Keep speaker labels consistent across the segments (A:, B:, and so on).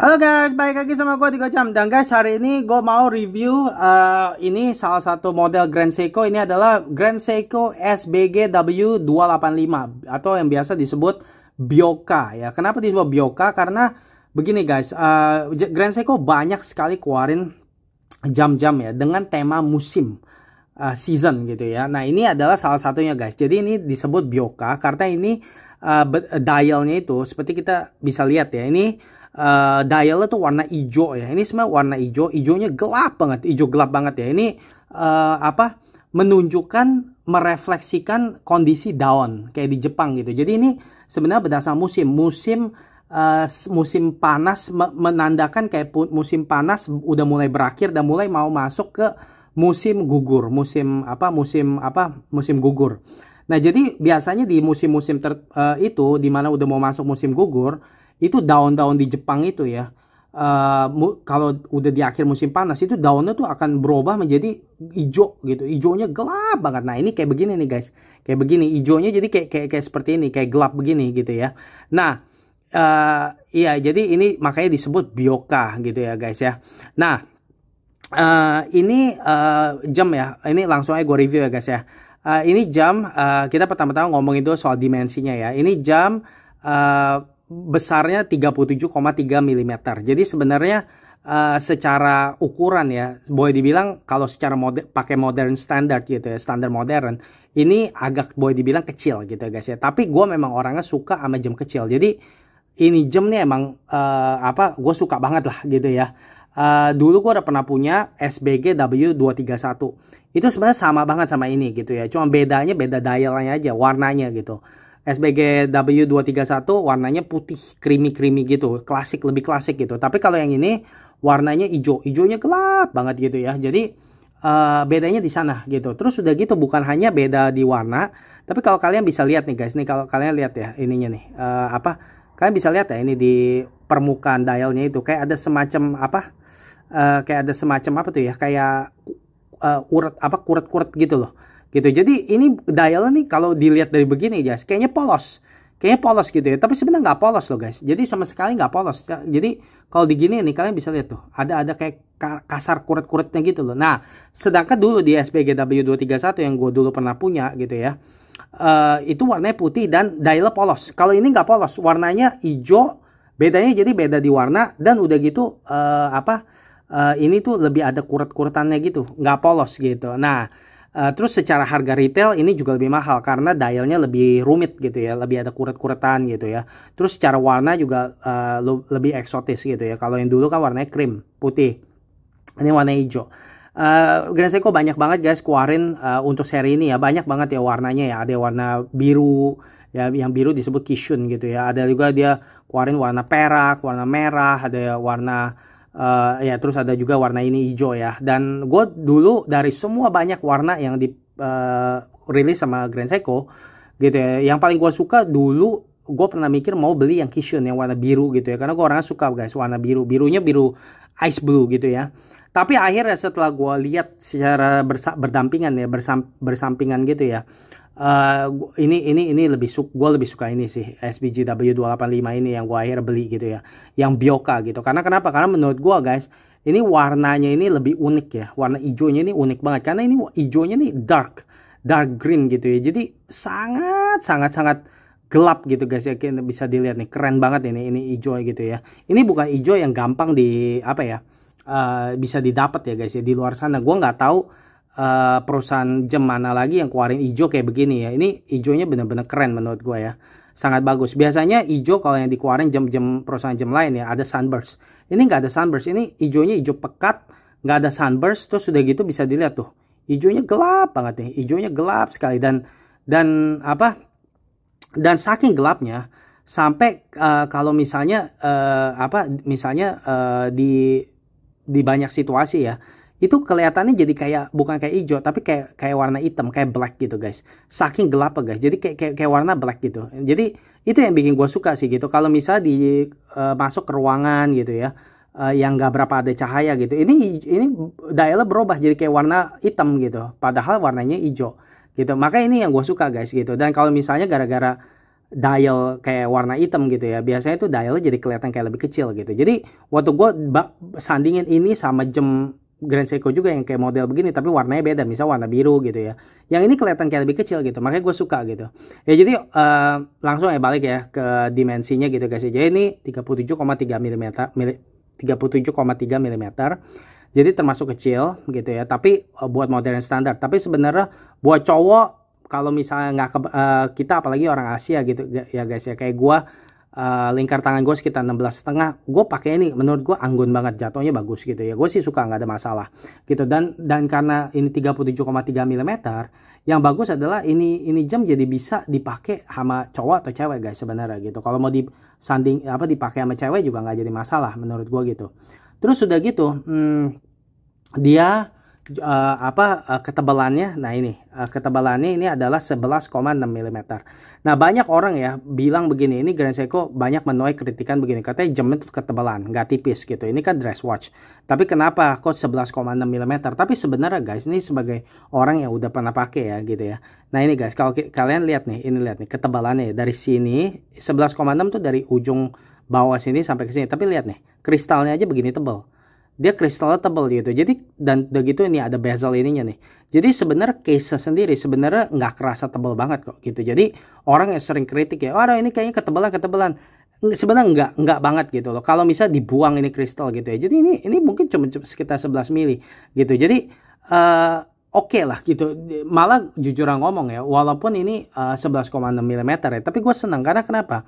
A: Halo guys, balik lagi sama gue di Gocam. Dan guys, hari ini gue mau review ini salah satu model Grand Seiko. Ini adalah Grand Seiko SBGW285 atau yang biasa disebut Bioka ya. Kenapa disebut Bioka? Karena begini guys, Grand Seiko banyak sekali keluarin jam-jam ya dengan tema musim, season gitu ya. Nah, ini adalah salah satunya guys. Jadi ini disebut Bioka karena ini dialnya itu seperti kita bisa lihat ya. Ini dialnya tuh warna hijau ya. Ini semua warna hijau, hijaunya gelap banget, hijau gelap banget ya. Ini menunjukkan, merefleksikan kondisi daun kayak di Jepang gitu. Jadi ini sebenarnya berdasar musim panas, menandakan kayak musim panas udah mulai berakhir dan mulai mau masuk ke musim gugur, musim gugur. Nah, jadi biasanya di musim-musim itu dimana udah mau masuk musim gugur, itu daun-daun di Jepang itu ya, kalau udah di akhir musim panas itu daunnya tuh akan berubah menjadi hijau gitu, hijaunya gelap banget. Nah, ini kayak begini nih guys, kayak begini hijaunya, jadi kayak seperti ini, kayak gelap begini gitu ya. Nah, iya, jadi ini makanya disebut Bioka gitu ya guys ya. Nah, ini jam ya, ini langsung aja gue review ya guys ya. Ini jam, kita pertama-tama ngomongin itu soal dimensinya ya. Ini jam besarnya 37,3 mm. Jadi sebenarnya secara ukuran ya, boleh dibilang kalau secara pakai modern standard gitu ya, standar modern, ini agak boleh dibilang kecil gitu ya guys ya. Tapi gue memang orangnya suka sama jam kecil. Jadi ini jam nih emang gue suka banget lah gitu ya. Dulu gue udah pernah punya SBG W231. Itu sebenarnya sama banget sama ini gitu ya. Cuma bedanya beda dialnya aja, warnanya gitu. SBG W231 warnanya putih, creamy gitu, klasik, lebih klasik gitu. Tapi kalau yang ini warnanya hijau, hijaunya gelap banget gitu ya. Jadi bedanya di sana gitu. Terus udah gitu bukan hanya beda di warna, tapi kalau kalian bisa lihat nih guys, nih kalau kalian lihat ya ininya nih, kalian bisa lihat ya ini di permukaan dialnya itu kayak ada semacam kayak ada semacam tuh ya, kayak kuret-kuret gitu loh. Gitu. Jadi ini dialnya nih kalau dilihat dari begini guys, kayaknya polos gitu ya, tapi sebenarnya nggak polos loh guys. Jadi sama sekali nggak polos. Jadi kalau di gini nih kalian bisa lihat tuh ada kayak kasar kuret-kuretnya gitu loh. Nah, sedangkan dulu di SBG W231 yang gue dulu pernah punya gitu ya, itu warnanya putih dan dialnya polos. Kalau ini nggak polos, warnanya hijau, bedanya jadi beda di warna, dan udah gitu ini tuh lebih ada kuret-kuretannya gitu, nggak polos gitu. Nah, terus secara harga retail ini juga lebih mahal karena dialnya lebih rumit gitu ya, lebih ada kuret-kuretan gitu ya. Terus secara warna juga lebih eksotis gitu ya. Kalau yang dulu kan warnanya krim, putih. Ini warna hijau. Grand Seiko banyak banget guys keluarin untuk seri ini ya, banyak banget ya warnanya ya. Ada warna biru ya, yang biru disebut Kishun gitu ya. Ada juga dia keluarin warna perak, warna merah, ada warna ya, terus ada juga warna ini hijau ya. Dan gue dulu dari semua banyak warna yang di rilis sama Grand Seiko gitu ya, yang paling gue suka dulu, gue pernah mikir mau beli yang Kishun yang warna biru gitu ya, karena gue orangnya suka guys warna biru, birunya biru ice blue gitu ya. Tapi akhirnya setelah gue lihat secara berdampingan ya, bersampingan gitu ya, ini gue lebih suka ini sih, SBG W285 ini yang gue akhirnya beli gitu ya, yang Bioka gitu. Karena kenapa? Karena menurut gue guys, ini warnanya ini lebih unik ya, warna hijaunya ini unik banget karena ini hijaunya nih dark green gitu ya. Jadi sangat gelap gitu guys ya, bisa dilihat nih, keren banget ini hijau gitu ya. Ini bukan hijau yang gampang bisa didapat ya guys ya di luar sana. Gue nggak tahu perusahaan jam mana lagi yang keluarin hijau kayak begini ya. Ini hijaunya bener-bener keren menurut gue ya, sangat bagus. Biasanya hijau kalau yang dikeluarin jam-jam perusahaan jam lain ya ada sunburst. Ini nggak ada sunburst, ini hijaunya hijau pekat, nggak ada sunburst. Terus sudah gitu bisa dilihat tuh hijaunya gelap banget nih, hijaunya gelap sekali, dan saking gelapnya sampai kalau misalnya di banyak situasi ya, itu kelihatannya jadi kayak bukan kayak hijau tapi kayak warna hitam, kayak black gitu guys. Saking gelap guys. Jadi kayak warna black gitu. Jadi itu yang bikin gue suka sih gitu. Kalau misalnya masuk ke ruangan gitu ya, yang nggak berapa ada cahaya gitu, ini dialnya berubah jadi kayak warna hitam gitu. Padahal warnanya hijau gitu. Maka ini yang gue suka guys gitu. Dan kalau misalnya gara-gara dial kayak warna hitam gitu ya, biasanya tuh dialnya jadi kelihatan kayak lebih kecil gitu. Jadi waktu gue sandingin ini sama jam Grand Seiko juga yang kayak model begini tapi warnanya beda, misal warna biru gitu ya, yang ini kelihatan kayak lebih kecil gitu, makanya gue suka gitu ya. Jadi langsung ya balik ya ke dimensinya gitu guys. Jadi ini 37,3 mm, 37,3 mm, jadi termasuk kecil gitu ya, tapi buat modern standar. Tapi sebenarnya buat cowok, kalau misalnya nggak kita apalagi orang Asia gitu ya guys ya, kayak gue lingkar tangan gue sekitar 16,5, gue pakai ini menurut gue anggun banget, jatuhnya bagus gitu ya, gue sih suka, nggak ada masalah gitu. Dan karena ini 37,3 mm, yang bagus adalah ini jam jadi bisa dipakai sama cowok atau cewek guys sebenarnya gitu. Kalau mau disanding dipakai sama cewek juga nggak jadi masalah menurut gue gitu. Terus sudah gitu dia ketebalannya, nah ini ketebalannya ini adalah 11,6 mm. Nah banyak orang ya bilang begini, ini Grand Seiko banyak menuai kritikan begini, katanya jamnya itu ketebalan, nggak tipis gitu, ini kan dress watch, tapi kenapa kok 11,6 mm? Tapi sebenarnya guys, ini sebagai orang yang udah pernah pakai ya gitu ya. Nah ini guys, kalau kalian lihat nih, ini lihat nih ketebalannya dari sini 11,6 tuh dari ujung bawah sini sampai ke sini, tapi lihat nih kristalnya aja begini tebal, dia kristalnya tebal gitu. Jadi dan udah gitu ini ada bezel ininya nih. Jadi sebenarnya case sendiri sebenarnya nggak kerasa tebal banget kok gitu. Jadi orang yang sering kritik ya, ini kayaknya ketebalan. Sebenarnya nggak banget gitu loh. Kalau misalnya dibuang ini kristal gitu ya. Jadi ini mungkin cuma sekitar 11 mili gitu. Jadi oke lah gitu. Malah jujur ngomong ya, walaupun ini 11,6 mm ya, tapi gue senang karena kenapa?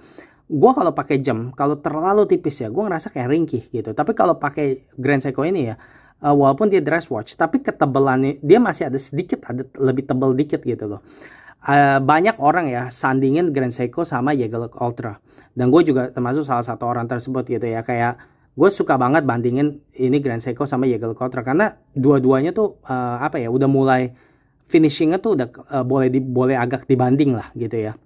A: Gue kalau pakai jam, kalau terlalu tipis ya, gue ngerasa kayak ringkih gitu. Tapi kalau pakai Grand Seiko ini ya, walaupun dia dress watch, tapi ketebalannya dia masih ada sedikit, ada lebih tebal dikit gitu loh. Banyak orang ya sandingin Grand Seiko sama Jaeger Ultra, dan gue juga termasuk salah satu orang tersebut gitu ya. Kayak gue suka banget bandingin ini Grand Seiko sama Jaeger Ultra karena dua-duanya tuh udah mulai finishingnya tuh udah boleh agak dibanding lah gitu ya.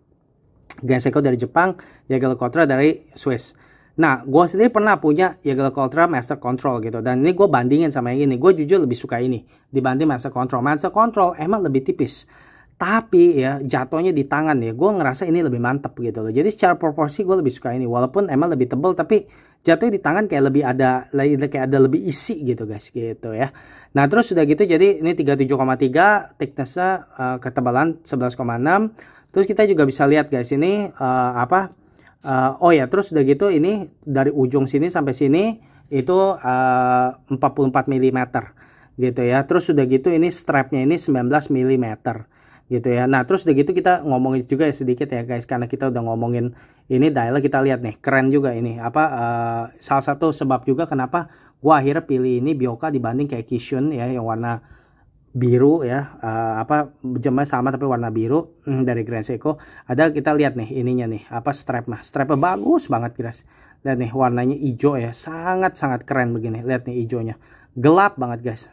A: Grand Seiko dari Jepang, Jaeger Ultra dari Swiss. Nah, gue sendiri pernah punya Jaeger Ultra Master Control gitu, dan ini gue bandingin sama yang ini. Gue jujur lebih suka ini dibanding Master Control. Master Control emang lebih tipis, tapi ya jatuhnya di tangan ya, gue ngerasa ini lebih mantep gitu loh. Jadi secara proporsi gue lebih suka ini, walaupun emang lebih tebal, tapi jatuhnya di tangan kayak lebih ada lebih isi gitu guys gitu ya. Nah terus sudah gitu, jadi ini 37,3 thicknessnya, ketebalan 11,6. Terus kita juga bisa lihat guys ini terus udah gitu ini dari ujung sini sampai sini itu 44 mm gitu ya. Terus udah gitu ini strapnya ini 19 mm gitu ya. Nah terus udah gitu kita ngomongin juga ya sedikit ya guys, karena kita udah ngomongin ini dial, kita lihat nih keren juga ini salah satu sebab juga kenapa gua akhirnya pilih ini Bioka dibanding kayak Kishun ya yang warna biru ya, jamnya sama tapi warna biru dari Grand Seiko. Ada, kita lihat nih ininya nih strapnya bagus banget guys. Lihat nih warnanya hijau ya, sangat keren begini. Lihat nih hijaunya gelap banget guys,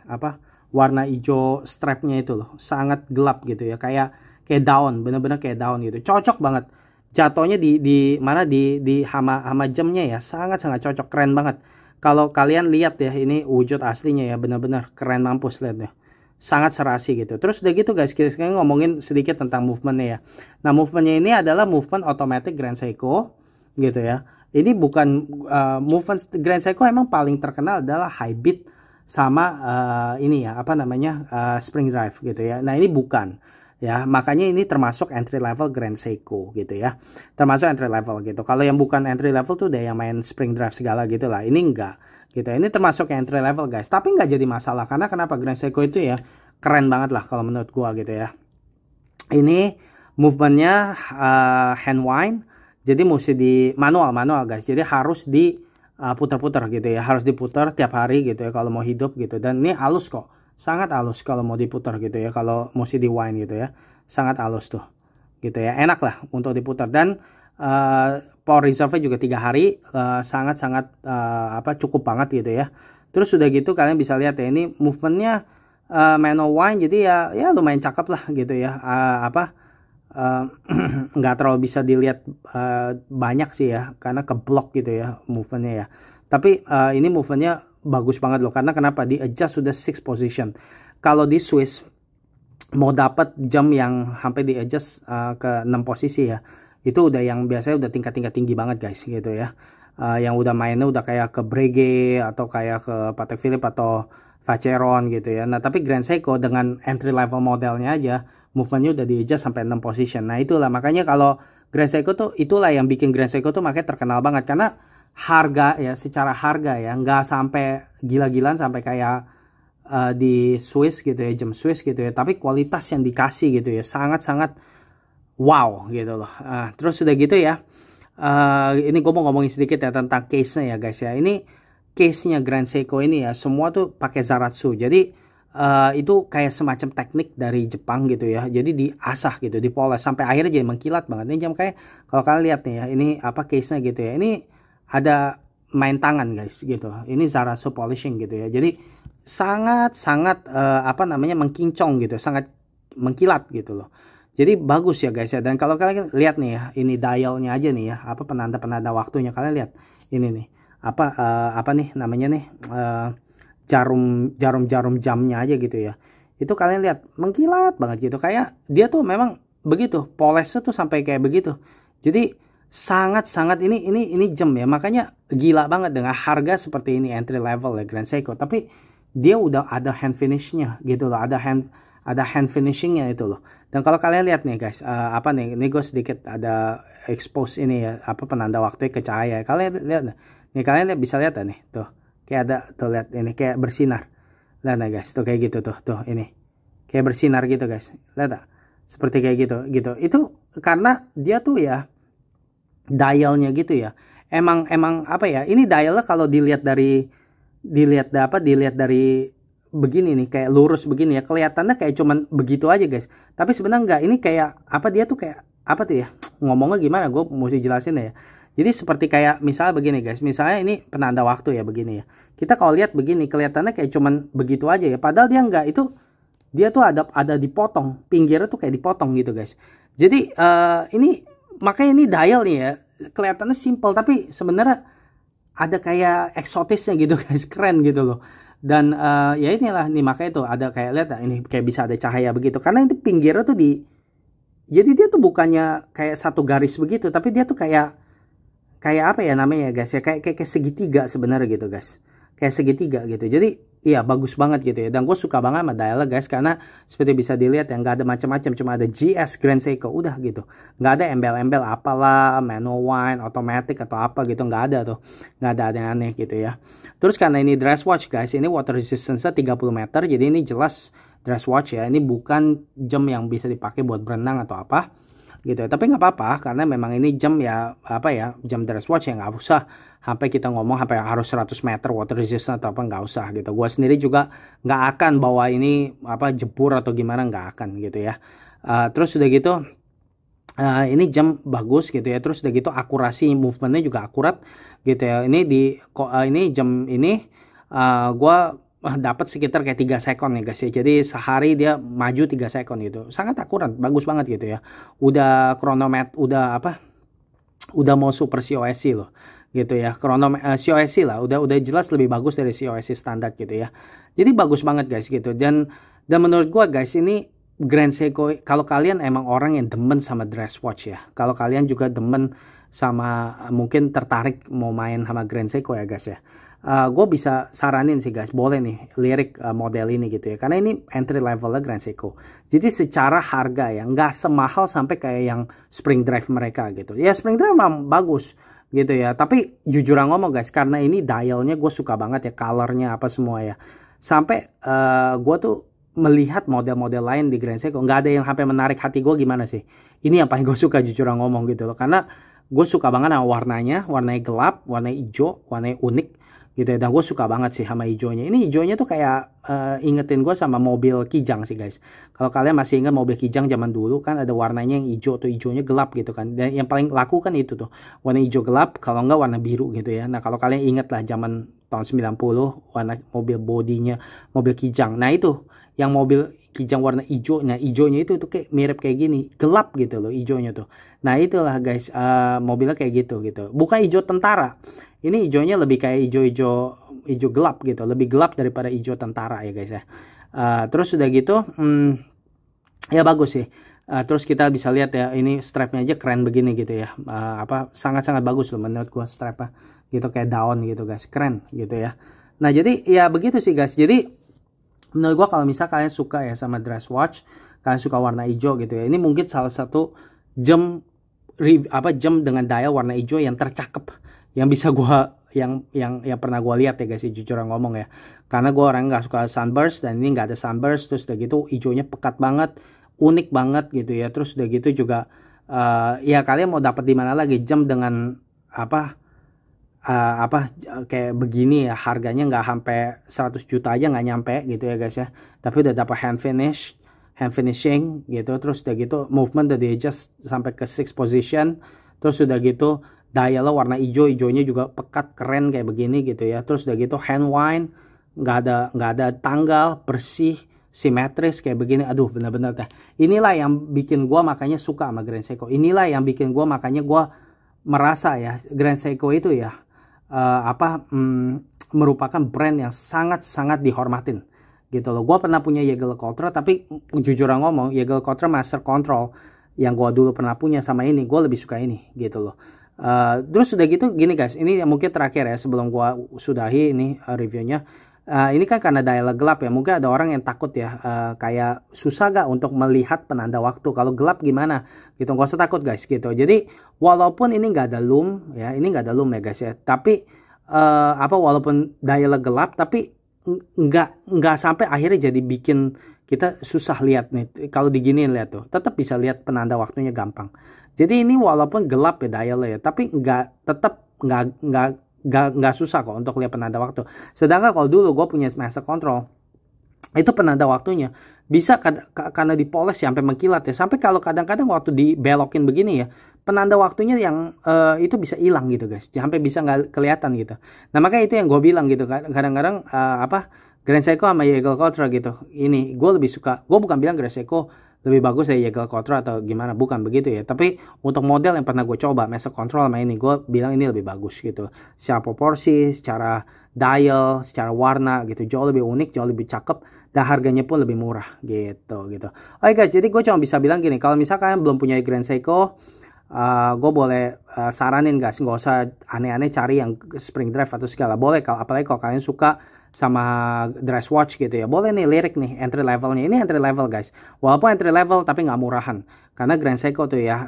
A: warna hijau strapnya itu loh sangat gelap gitu ya, kayak daun, bener-bener kayak daun gitu. Cocok banget jatuhnya di hama jamnya ya, sangat cocok, keren banget. Kalau kalian lihat ya ini wujud aslinya ya, bener-bener keren mampus, lihat ya, sangat serasi gitu. Terus udah gitu guys, kita ngomongin sedikit tentang movementnya ya. Nah movementnya ini adalah movement automatic Grand Seiko gitu ya. Ini bukan movement Grand Seiko, emang paling terkenal adalah high beat sama spring drive gitu ya. Nah ini bukan ya, makanya ini termasuk entry level Grand Seiko gitu ya, termasuk entry level gitu. Kalau yang bukan entry level tuh udah yang main spring drive segala gitu lah, ini enggak gitu. Ini termasuk entry level guys, tapi nggak jadi masalah karena kenapa, Grand Seiko itu ya keren banget lah kalau menurut gua gitu ya. Ini movementnya hand wind, jadi mesti di manual guys, jadi harus di putar-putar gitu ya, harus diputar tiap hari gitu ya kalau mau hidup gitu. Dan ini halus kok, sangat halus kalau mau diputar gitu ya, kalau mesti di wind gitu ya, sangat halus tuh gitu ya, enak lah untuk diputar. Dan power reserve juga 3 hari, sangat cukup banget gitu ya. Terus sudah gitu kalian bisa lihat ya, ini movementnya manual wind, jadi ya lumayan cakep lah gitu ya. Nggak terlalu bisa dilihat banyak sih ya, karena keblok gitu ya movementnya ya. Tapi ini movementnya bagus banget loh, karena kenapa, di adjust sudah 6 position. Kalau di Swiss mau dapat jam yang sampai di adjust ke 6 posisi ya, Itu udah yang biasanya udah tingkat-tingkat tinggi banget guys gitu ya. Yang udah mainnya udah kayak ke Breguet atau kayak ke Patek Philippe atau Vacheron gitu ya. Nah tapi Grand Seiko dengan entry level modelnya aja movementnya udah di adjust sampai 6 position. Nah itulah makanya kalau Grand Seiko tuh itulah yang bikin Grand Seiko tuh makanya terkenal banget karena harga ya, secara harga ya nggak sampai gila-gilaan sampai kayak di Swiss gitu ya, jam Swiss gitu ya, tapi kualitas yang dikasih gitu ya sangat-sangat wow gitu loh. Terus udah gitu ya, ini gue mau ngomongin sedikit ya tentang case-nya ya guys ya. Ini case-nya Grand Seiko ini ya semua tuh pakai Zaratsu. Jadi itu kayak semacam teknik dari Jepang gitu ya. Jadi diasah gitu, dipoles sampai akhirnya jadi mengkilat banget. Ini jam kayak kalau kalian lihat nih ya, ini apa case-nya gitu ya. Ini ada main tangan guys gitu. Ini Zaratsu polishing gitu ya. Jadi sangat-sangat apa namanya mengkincong gitu, sangat mengkilat gitu loh. Jadi bagus ya guys ya. Dan kalau kalian lihat nih ya, ini dialnya aja nih ya, apa penanda-penanda waktunya kalian lihat. Ini nih, apa nih namanya nih, jarum jamnya aja gitu ya. Itu kalian lihat mengkilat banget gitu. Kayak dia tuh memang begitu, polesnya tuh sampai kayak begitu. Jadi sangat-sangat ini jam ya. Makanya gila banget dengan harga seperti ini entry level ya Grand Seiko. Tapi dia udah ada hand finishnya gitu loh, ada hand finishingnya itu loh. Dan kalau kalian lihat nih guys, apa nih, ini gue sedikit ada expose ini ya, apa penanda waktunya ke cahaya. Kalian lihat nih, kalian lihat, bisa lihat nih, tuh kayak ada tuh, lihat ini kayak bersinar. Lihat nih guys, tuh kayak gitu tuh ini kayak bersinar gitu guys, lihat seperti kayak gitu. Itu karena dia tuh ya dialnya gitu ya. Emang apa ya? Ini dialnya kalau dilihat dari begini nih, kayak lurus begini ya, kelihatannya kayak cuman begitu aja guys, tapi sebenarnya enggak. Ini kayak apa, dia tuh kayak apa tuh ya, ngomongnya gimana, gue mesti jelasin ya. Jadi seperti kayak misalnya begini guys, misalnya ini penanda waktu ya begini ya, kita kalau lihat begini kelihatannya kayak cuman begitu aja ya, padahal dia enggak. Itu dia tuh ada dipotong, pinggirnya tuh kayak dipotong gitu guys. Jadi ini makanya ini dial nih ya, kelihatannya simple tapi sebenarnya ada kayak eksotisnya gitu guys, keren gitu loh. Dan ya inilah nih, makanya tuh ada kayak, lihat ini kayak bisa ada cahaya begitu karena itu pinggirnya tuh jadi dia tuh bukannya kayak satu garis begitu, tapi dia tuh kayak apa ya namanya ya guys ya, kayak segitiga sebenarnya gitu guys, kayak segitiga gitu. Jadi iya bagus banget gitu ya, dan gue suka banget sama dialnya guys karena seperti bisa dilihat ya, nggak ada macam-macam, cuma ada GS Grand Seiko udah gitu, nggak ada embel-embel apalah manual wind, automatic atau apa gitu, nggak ada tuh, nggak ada aneh-aneh gitu ya. Terus karena ini dress watch guys, ini water resistance-nya 30 meter, jadi ini jelas dress watch ya, ini bukan jam yang bisa dipakai buat berenang atau apa gitu ya. Tapi nggak apa-apa karena memang ini jam ya, apa ya, jam dress watch ya, nggak usah sampai kita ngomong sampai harus 100 meter water resistant atau apa, nggak usah gitu. Gua sendiri juga nggak akan bawa ini apa jebur atau gimana, nggak akan gitu ya. Terus udah gitu ini jam bagus gitu ya. Terus udah gitu akurasi movementnya juga akurat gitu ya. Ini ini jam ini gua dapat sekitar kayak 3 sekon ya guys ya. Jadi sehari dia maju 3 sekon gitu. Sangat akurat, bagus banget gitu ya. Udah kronometer, udah apa? Udah mau super COSC loh gitu ya. COSC lah, udah jelas lebih bagus dari COSC standar gitu ya. Jadi bagus banget guys gitu. Dan menurut gua guys, ini Grand Seiko, kalau kalian emang orang yang demen sama dress watch ya, kalau kalian juga demen sama, mungkin tertarik mau main sama Grand Seiko ya guys ya, gue bisa saranin sih guys, boleh nih lirik model ini gitu ya, karena ini entry levelnya Grand Seiko. Jadi secara harga ya nggak semahal sampai kayak yang spring drive mereka gitu ya. Spring drive memang bagus gitu ya, tapi jujur ngomong guys, karena ini dialnya gue suka banget ya, colornya apa semua ya, sampai gue tuh melihat model-model lain di Grand Seiko nggak ada yang sampai menarik hati gue gimana sih. Ini yang paling gue suka jujur ngomong gitu loh, karena gue suka banget sama warnanya gelap, warnanya hijau, warnanya unik gitu ya. Dan gue suka banget sih sama hijaunya. Ini hijaunya tuh kayak ingetin gue sama mobil Kijang sih guys. Kalau kalian masih ingat mobil Kijang zaman dulu kan ada warnanya yang hijau tuh, hijaunya gelap gitu kan. Dan yang paling laku kan itu tuh, warna hijau gelap, kalau enggak warna biru gitu ya. Nah kalau kalian ingat lah zaman tahun 90, warna mobil bodinya mobil Kijang. Nah itu yang mobil Kijang warna hijau, nah hijaunya itu tuh kayak mirip kayak gini, gelap gitu loh hijaunya tuh. Nah itulah guys, mobilnya kayak gitu. Bukan hijau tentara, ini hijaunya lebih kayak hijau gelap gitu, lebih gelap daripada hijau tentara ya guys ya. Terus udah gitu ya bagus sih. Terus kita bisa lihat ya, ini strapnya aja keren begini gitu ya. Sangat-sangat bagus loh menurut gua strapnya. Gitu kayak daun gitu guys, keren gitu ya. Nah jadi ya begitu sih guys. Jadi menurut gua kalau misal kalian suka ya sama dress watch, kalian suka warna hijau gitu ya. Ini mungkin salah satu jam jam dengan dial warna hijau yang tercakep yang bisa gua yang pernah gua lihat ya guys, jujur ngomong ya. Karena gua orang nggak suka sunburst dan ini nggak ada sunburst, terus udah gitu hijaunya pekat banget, unik banget gitu ya. Terus udah gitu juga ya kalian mau dapat di mana lagi jam dengan kayak begini ya, harganya nggak sampai 100 juta aja nggak nyampe gitu ya guys ya. Tapi udah dapat hand finishing gitu, terus udah gitu movement udah di adjust sampai ke 6 position, terus udah gitu dial warna hijaunya juga pekat keren kayak begini gitu ya. Terus udah gitu hand wind nggak ada tanggal, bersih, simetris kayak begini. Aduh bener-bener dah, inilah yang bikin gua makanya suka sama Grand Seiko. Inilah yang bikin gua makanya gua merasa ya Grand Seiko itu ya merupakan brand yang sangat-sangat dihormatin gitu loh. Gue pernah punya Jaeger-LeCoultre, tapi jujur ngomong Jaeger-LeCoultre Master Control yang gue dulu pernah punya sama ini, gue lebih suka ini gitu loh. Terus udah gitu gini guys, ini yang mungkin terakhir ya sebelum gue sudahi ini reviewnya. Ini kan karena dial gelap ya, mungkin ada orang yang takut ya, kayak susah gak untuk melihat penanda waktu kalau gelap gimana gitu. Gak usah takut guys gitu. Jadi walaupun ini nggak ada loom ya, ini nggak ada loom ya guys ya, tapi walaupun dial gelap tapi nggak sampai akhirnya jadi bikin kita susah lihat nih. Kalau diginiin lihat tuh, tetap bisa lihat penanda waktunya gampang. Jadi ini walaupun gelap ya dial ya, tapi nggak susah kok untuk lihat penanda waktu. Sedangkan kalau dulu gue punya Master Control, itu penanda waktunya bisa karena dipoles sampai mengkilat ya, sampai kalau kadang-kadang waktu dibelokin begini ya, penanda waktunya yang itu bisa hilang gitu guys, sampai bisa nggak kelihatan gitu. Nah makanya itu yang gue bilang gitu, kadang-kadang Grand Seiko sama Jaeger-LeCoultre gitu, ini gue lebih suka. Gue bukan bilang Grand Seiko lebih bagus dari Jaeger-LeCoultre atau gimana, bukan begitu ya, tapi untuk model yang pernah gue coba Master Control sama ini, gue bilang ini lebih bagus gitu, secara proporsi, secara dial, secara warna gitu, jauh lebih unik, jauh lebih cakep, dan harganya pun lebih murah gitu. Oke guys, jadi gue cuma bisa bilang gini, kalau misalkan belum punya Grand Seiko, gue boleh saranin guys, nggak usah aneh-aneh cari yang spring drive atau segala. Boleh kalau apalagi kalau kalian suka sama dress watch gitu ya, boleh nih lirik nih entry levelnya. Ini entry level guys, walaupun entry level tapi nggak murahan, karena Grand Seiko tuh ya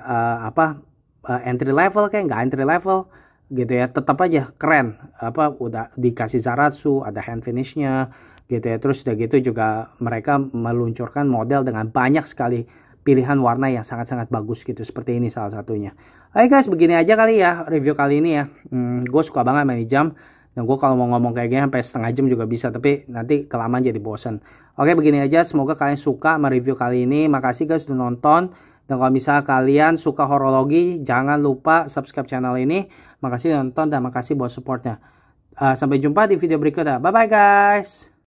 A: entry level kayak nggak entry level gitu ya, tetap aja keren. Udah dikasih Zaratsu, ada hand finishnya gitu ya. Terus udah gitu juga mereka meluncurkan model dengan banyak sekali pilihan warna yang sangat-sangat bagus gitu, seperti ini salah satunya. Oke guys, begini aja kali ya review kali ini ya. Gue suka banget main jam, dan gue kalau mau ngomong kayak gini sampai setengah jam juga bisa, tapi nanti kelamaan jadi bosan. Oke, begini aja, semoga kalian suka sama review kali ini. Makasih guys udah nonton, dan kalau misalnya kalian suka horologi, jangan lupa subscribe channel ini. Makasih udah nonton dan makasih buat supportnya. Sampai jumpa di video berikutnya. Bye bye guys.